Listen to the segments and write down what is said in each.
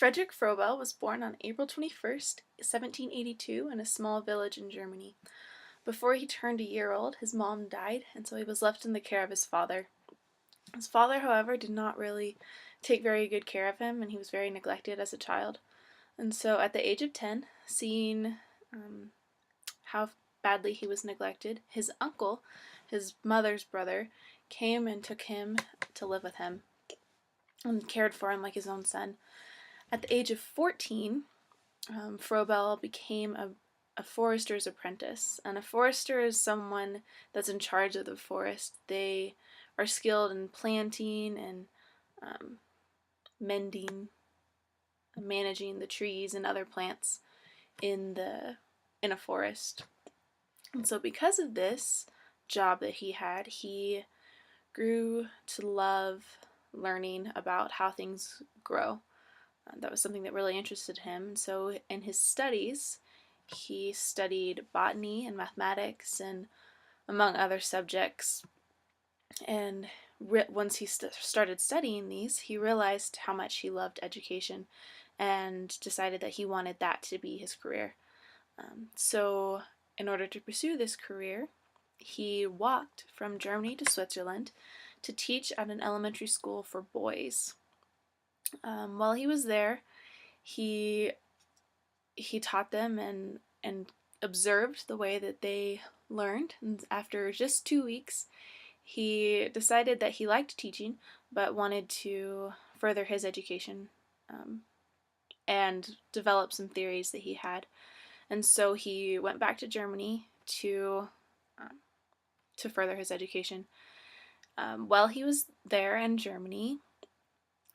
Friedrich Froebel was born on April 21st, 1782, in a small village in Germany. Before he turned a year old, his mom died, and so he was left in the care of his father. His father, however, did not really take very good care of him, and he was very neglected as a child. And so at the age of 10, seeing how badly he was neglected, his uncle, his mother's brother, came and took him to live with him and cared for him like his own son. At the age of 14, Froebel became a forester's apprentice. And a forester is someone that's in charge of the forest. They are skilled in planting and mending, managing the trees and other plants in a forest. And so because of this job that he grew to love learning about how things grow. That was something that really interested him. So in his studies, he studied botany and mathematics and among other subjects. And once he started studying these, he realized how much he loved education and decided that he wanted that to be his career. So in order to pursue this career, he walked from Germany to Switzerland to teach at an elementary school for boys. While he was there, he taught them and observed the way that they learned. And after just 2 weeks, he decided that he liked teaching, but wanted to further his education and develop some theories that he had. And so he went back to Germany to further his education. While he was there in Germany,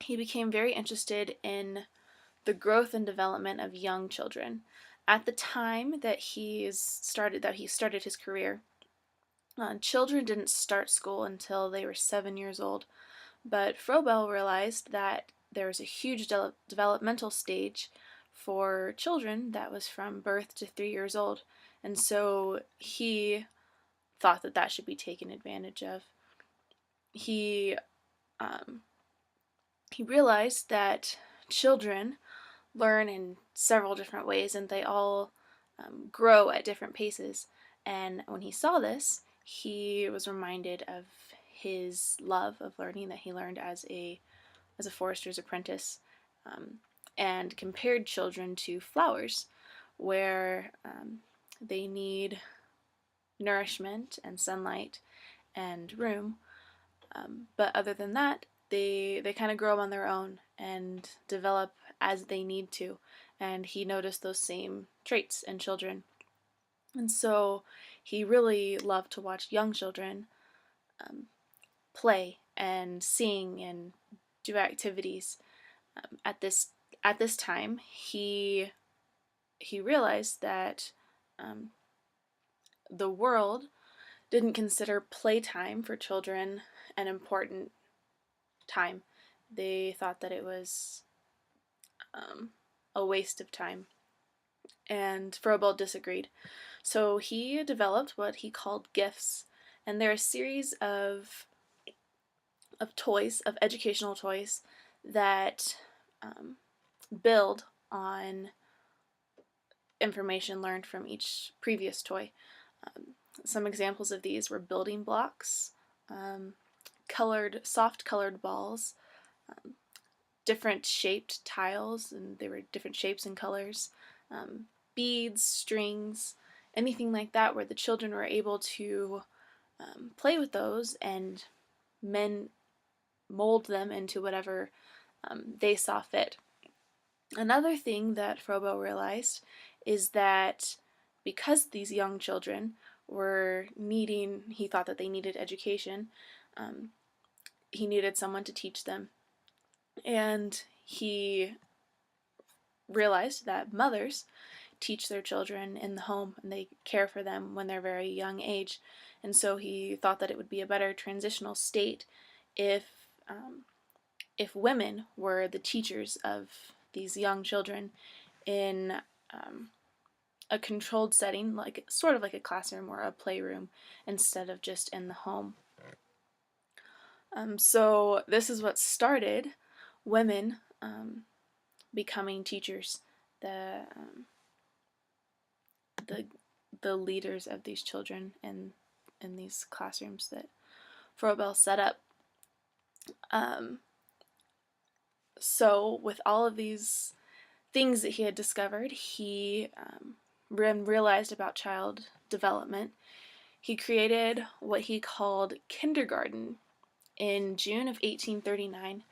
he became very interested in the growth and development of young children. At the time that he started his career, children didn't start school until they were 7 years old. But Froebel realized that there was a huge developmental stage for children that was from birth to 3 years old, and so he thought that that should be taken advantage of. He realized that children learn in several different ways, and they all grow at different paces. And when he saw this, he was reminded of his love of learning that he learned as a forester's apprentice, and compared children to flowers, where they need nourishment and sunlight and room, but other than that, they kind of grow on their own and develop as they need to. And he noticed those same traits in children. And so he really loved to watch young children play and sing and do activities. At this time, he realized that the world didn't consider playtime for children an important time. They thought that it was a waste of time, and Froebel disagreed. So he developed what he called gifts, and they're a series of toys, of educational toys, that build on information learned from each previous toy. Some examples of these were building blocks, soft colored balls, different shaped tiles, and they were different shapes and colors, beads, strings, anything like that, where the children were able to play with those and mold them into whatever they saw fit. Another thing that Froebel realized is that because these young children he thought that they needed education, he needed someone to teach them. And he realized that mothers teach their children in the home, and they care for them when they're very young age. And so he thought that it would be a better transitional state if women were the teachers of these young children in a controlled setting, sort of like a classroom or a playroom, instead of just in the home. So this is what started women becoming teachers, the the leaders of these children in these classrooms that Froebel set up. So with all of these things that he had discovered, he realized about child development. He created what he called kindergarten in June of 1839.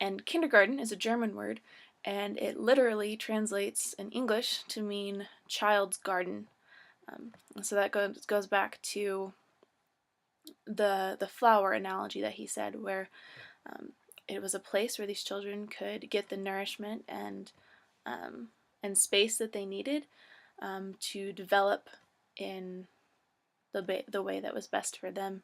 And kindergarten is a German word, and it literally translates in English to mean child's garden. So that goes back to the flower analogy that he said, where it was a place where these children could get the nourishment and space that they needed to develop in the way that was best for them.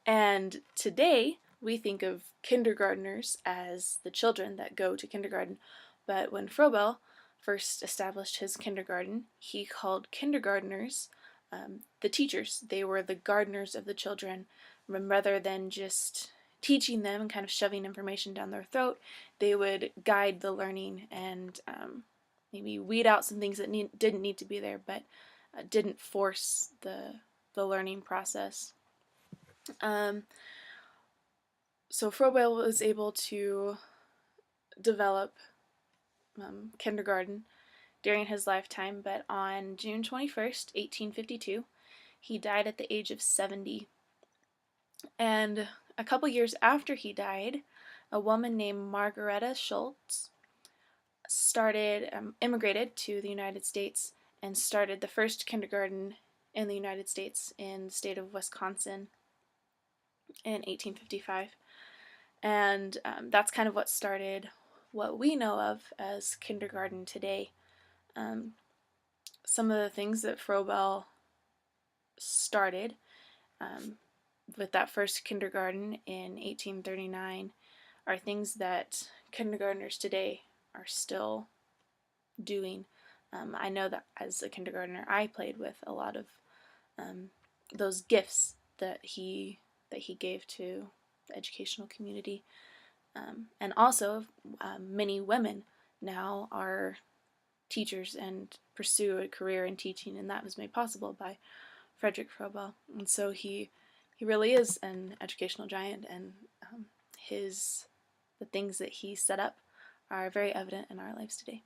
And today, we think of kindergartners as the children that go to kindergarten. But when Froebel first established his kindergarten, he called kindergartners the teachers. They were the gardeners of the children. Rather than just teaching them and kind of shoving information down their throat, they would guide the learning and maybe weed out some things that didn't need to be there, but didn't force the learning process. So Froebel was able to develop kindergarten during his lifetime, but on June 21st, 1852, he died at the age of 70. And a couple years after he died, a woman named Margareta Schultz immigrated to the United States and started the first kindergarten in the United States in the state of Wisconsin in 1855. And that's kind of what started what we know of as kindergarten today. Some of the things that Froebel started with that first kindergarten in 1839 are things that kindergartners today are still doing. I know that as a kindergartner, I played with a lot of those gifts that he gave to the educational community. And also, many women now are teachers and pursue a career in teaching, and that was made possible by Friedrich Froebel. And so he really is an educational giant, and the things that he set up are very evident in our lives today.